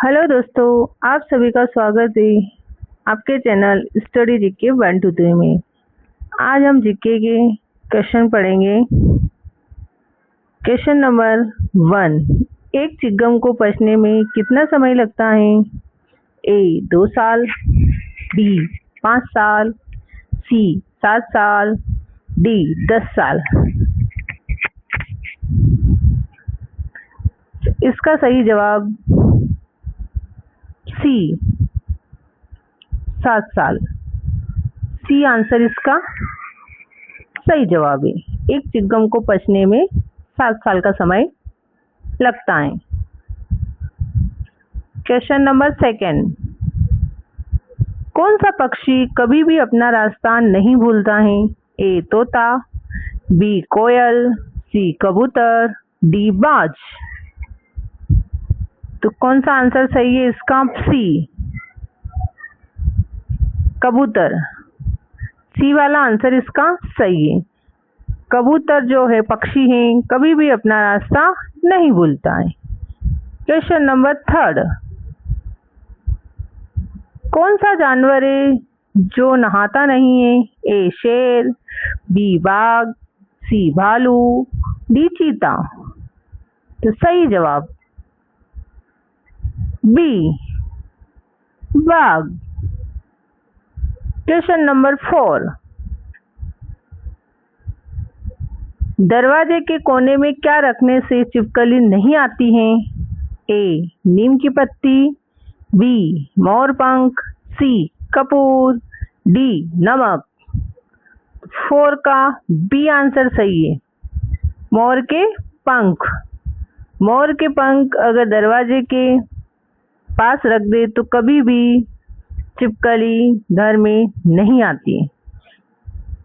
Hello दोस्तों, आप सभी का स्वागत है आपके चैनल स्टडी जीके 1 2 3 में। आज हम जीके के क्वेश्चन पढ़ेंगे। Question number 1। एक चिकगम को पचने में कितना समय लगता है? ए 2 साल, बी 5 साल, सी 7 साल, डी 10 साल। इसका सही जवाब सी 7 साल। सी आंसर इसका सही जवाब है। एक चिकगम को पचने में 7 साल का समय लगता है। Question number 2। कौन सा पक्षी कभी भी अपना रास्ता नहीं भूलता है? ए तोता, बी कोयल, सी कबूतर, डी बाज। तो कौन सा आंसर सही है इसका? सी कबूतर। सी वाला आंसर इसका सही है। कबूतर जो है पक्षी है कभी भी अपना रास्ता नहीं भूलता है। Question number 3। कौन सा जानवर है जो नहाता नहीं है? ए शेर, बी बाघ, सी भालू, डी चीता। तो सही जवाब बी बाघ। Question number 4। दरवाजे के कोने में क्या रखने से छिपकली नहीं आती है? ए नीम की पत्ती, बी मोर पंख, सी कपूर, डी नमक। 4 का बी आंसर सही है। मोर के पंख। मोर के पंख अगर दरवाजे के पास रख दे तो कभी भी छिपकली घर में नहीं आती।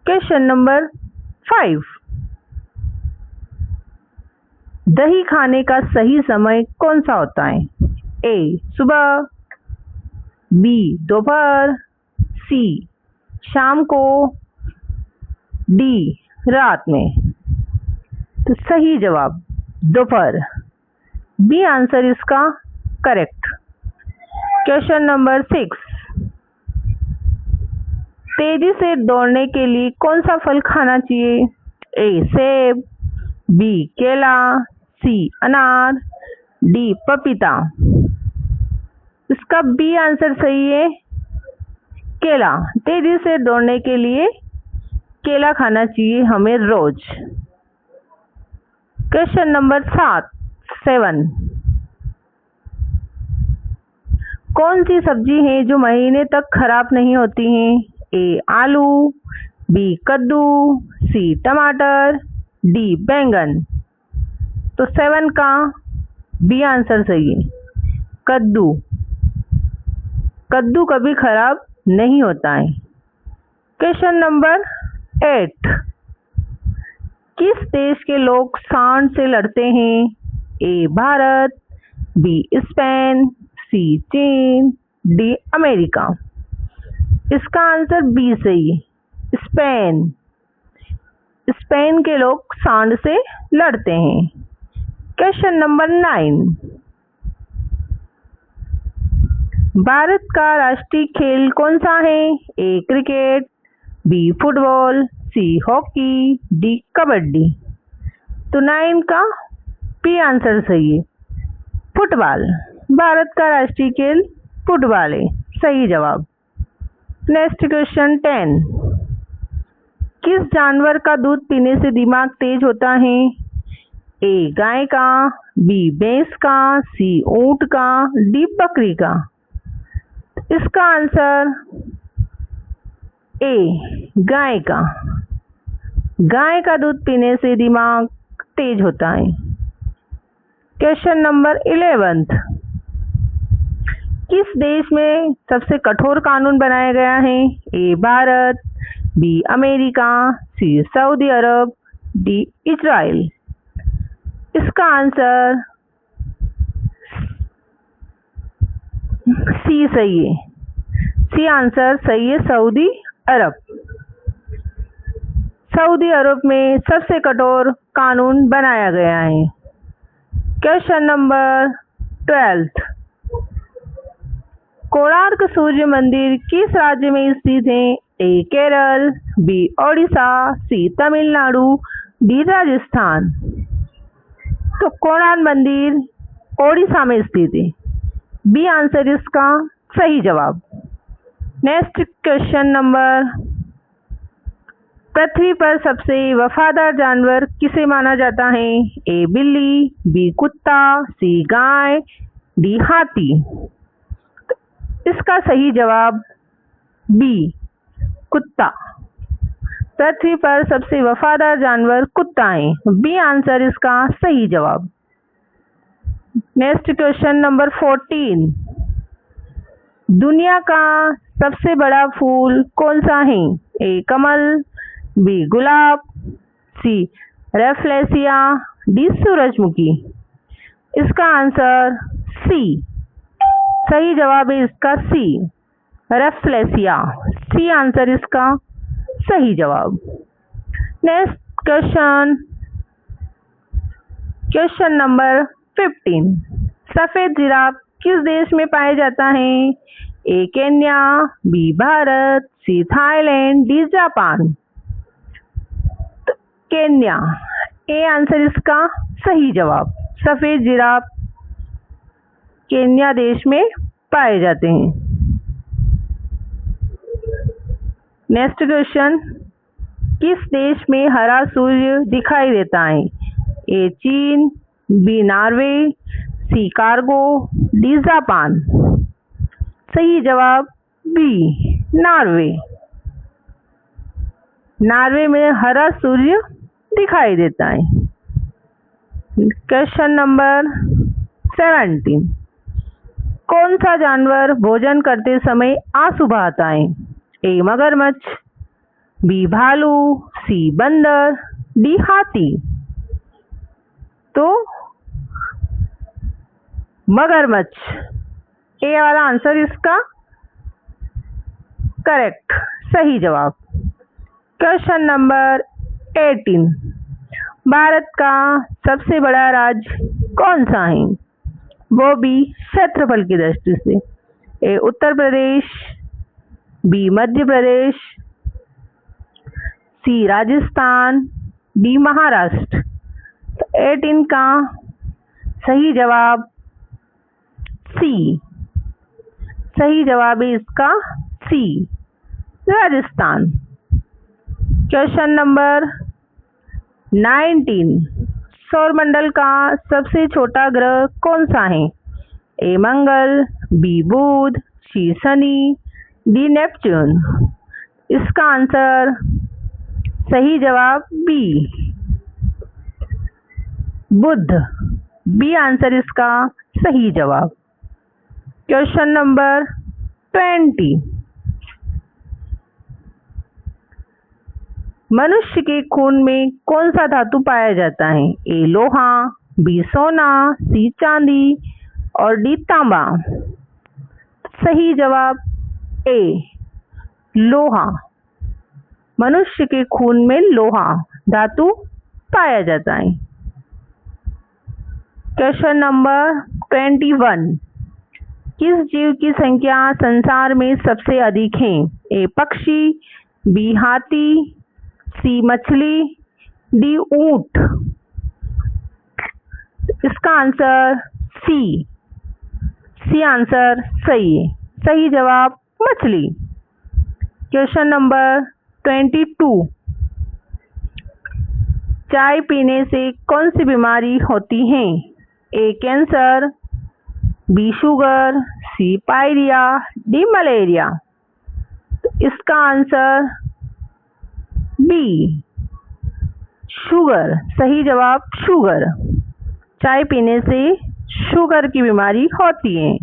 Question number 5। दही खाने का सही समय कौन सा होता है? ए सुबह, बी दोपहर, सी शाम को, डी रात में। तो सही जवाब दोपहर। बी आंसर इसका करेक्ट। Question number 6। तेजी से दौड़ने के लिए कौन सा फल खाना चाहिए? ए सेब, बी केला, सी अनार, डी पपीता। इसका बी आंसर सही है, केला। तेजी से दौड़ने के लिए केला खाना चाहिए हमें रोज। Question number 7। कौन सी सब्जी है जो महीने तक खराब नहीं होती है? ए आलू, बी कद्दू, सी टमाटर, डी बैंगन। तो 7 का बी आंसर सही है, कद्दू। कद्दू कभी खराब नहीं होता है। Question number 8। किस देश के लोग सांड से लड़ते हैं? ए भारत, बी स्पेन, सी चीन, डी अमेरिका। इसका आंसर बी सही है, स्पेन। स्पेन के लोग सांड से लड़ते हैं। Question number 9। भारत का राष्ट्रीय खेल कौन सा है? A cricket, B football, C hockey, D kabaddi. तो 9 का बी आंसर सही है, फुटबॉल। भारत का राष्ट्रीय खेल फुटबॉल है, सही जवाब। Next question 10। किस जानवर का दूध पीने से दिमाग तेज होता है? ए गाय का, बी भैंस का, सी ऊंट का, डी बकरी का। इसका आंसर ए गाय का। गाय का दूध पीने से दिमाग तेज होता है। Question number 11। किस देश में सबसे कठोर कानून बनाया गया है? A Bharat, B America, C Saudi Arab, D Israel. इसका आंसर सी सही है। सी आंसर सही है, सऊदी अरब। सऊदी अरब में सबसे कठोर कानून बनाया गया है। Question number 12। कोणार्क सूर्य मंदिर किस राज्य में स्थित है? ए केरल, बी ओडिशा, सी तमिलनाडु, डी राजस्थान। तो कोणार्क मंदिर ओडिशा में स्थित है। बी आंसर इसका सही जवाब। नेक्स्ट क्वेश्चन नंबर, पृथ्वी पर सबसे वफादार जानवर किसे माना जाता है? ए बिल्ली, बी कुत्ता, सी गाय, डी हाथी। इसका सही जवाब बी कुत्ता। पृथ्वी पर सबसे वफादार जानवर कुत्ता है। बी आंसर इसका सही जवाब। नेक्स्ट क्वेश्चन नंबर 14, दुनिया का सबसे बड़ा फूल कौन सा है? ए कमल, बी गुलाब, सी रेफ्लेसिया, डी सूरजमुखी। इसका आंसर सी। सही जवाब है इसका सी, रेफ्लेसिया। सी आंसर इसका सही जवाब। नेक्स्ट क्वेश्चन, क्वेश्चन नंबर 15, सफेद जिराफ किस देश में पाया जाता है? A Kenya, B Bharat, C Thailand, D Japan. तो केन्या, ए आंसर इसका सही जवाब। सफेद जिराफ केन्या देश में पाए जाते हैं। नेक्स्ट क्वेश्चन, किस देश में हरा सूर्य दिखाई देता है? ए चीन, बी नॉर्वे, सी कार्गो, डी जापान। सही जवाब बी नॉर्वे। नॉर्वे में हरा सूर्य दिखाई देता है। क्वेश्चन नंबर 17, कौन सा जानवर भोजन करते समय आंसू बहाता है? ए मगरमच्छ, बी भालू, सी बंदर, डी हाथी। तो मगरमच्छ, ए वाला आंसर इसका करेक्ट, सही जवाब। क्वेश्चन नंबर 18, भारत का सबसे बड़ा राज्य कौन सा है? वो भी क्षेत्रफल की दृष्टि से। ए उत्तर प्रदेश, बी मध्य प्रदेश, सी राजस्थान, डी महाराष्ट्र। तो 18 का सही जवाब सी। सही जवाब है इसका सी, राजस्थान। क्वेश्चन नंबर 19, सौरमंडल का सबसे छोटा ग्रह कौन सा है? ए मंगल, बी बुध, सी शनि, डी नेपच्यून। इसका आंसर सही जवाब बी बुध। बी आंसर इसका सही जवाब। क्वेश्चन नंबर 20, मनुष्य के खून में कौन सा धातु पाया जाता है? ए लोहा, बी सोना, सी चांदी और डी तांबा। सही जवाब ए लोहा। मनुष्य के खून में लोहा धातु पाया जाता है। क्वेश्चन नंबर 21, किस जीव की संख्या संसार में सबसे अधिक है? ए पक्षी, बी हाथी, सी मछली, डी ऊंट। इसका आंसर सी। सी आंसर सही है। सही जवाब मछली। क्वेश्चन नंबर 22, चाय पीने से कौन सी बीमारी होती है? ए कैंसर, बी शुगर, सी पायरिया, डी मलेरिया। तो इसका आंसर बी शुगर। सही जवाब शुगर। चाय पीने से शुगर की बीमारी होती है।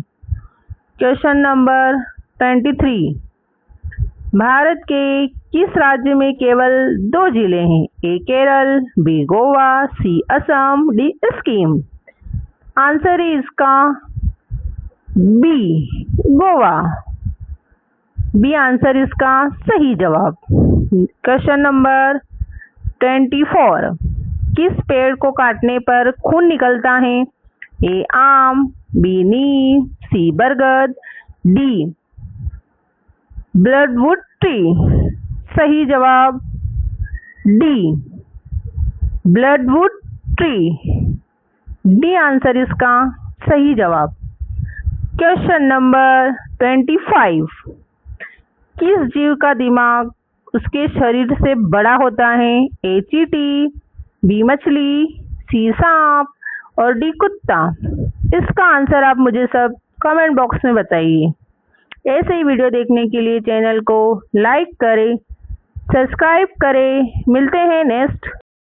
क्वेश्चन नंबर 23, भारत के किस राज्य में केवल 2 जिले हैं? ए केरल, बी गोवा, सी असम, डी सिक्किम। आंसर है इसका बी गोवा। बी आंसर इसका सही जवाब। क्वेश्चन नंबर 24, किस पेड़ को काटने पर खून निकलता है? ए आम, बी नीम, सी बरगद, डी ब्लडवुड ट्री। सही जवाब डी ब्लडवुड ट्री। डी आंसर इसका सही जवाब। Question number 25। किस जीव का दिमाग उसके शरीर से बड़ा होता है? ए चींटी, बी मछली, सी सांप और डी कुत्ता। इसका आंसर आप मुझे सब कमेंट बॉक्स में बताइए। ऐसे ही वीडियो देखने के लिए चैनल को लाइक करें, सब्सक्राइब करें। मिलते हैं नेक्स्ट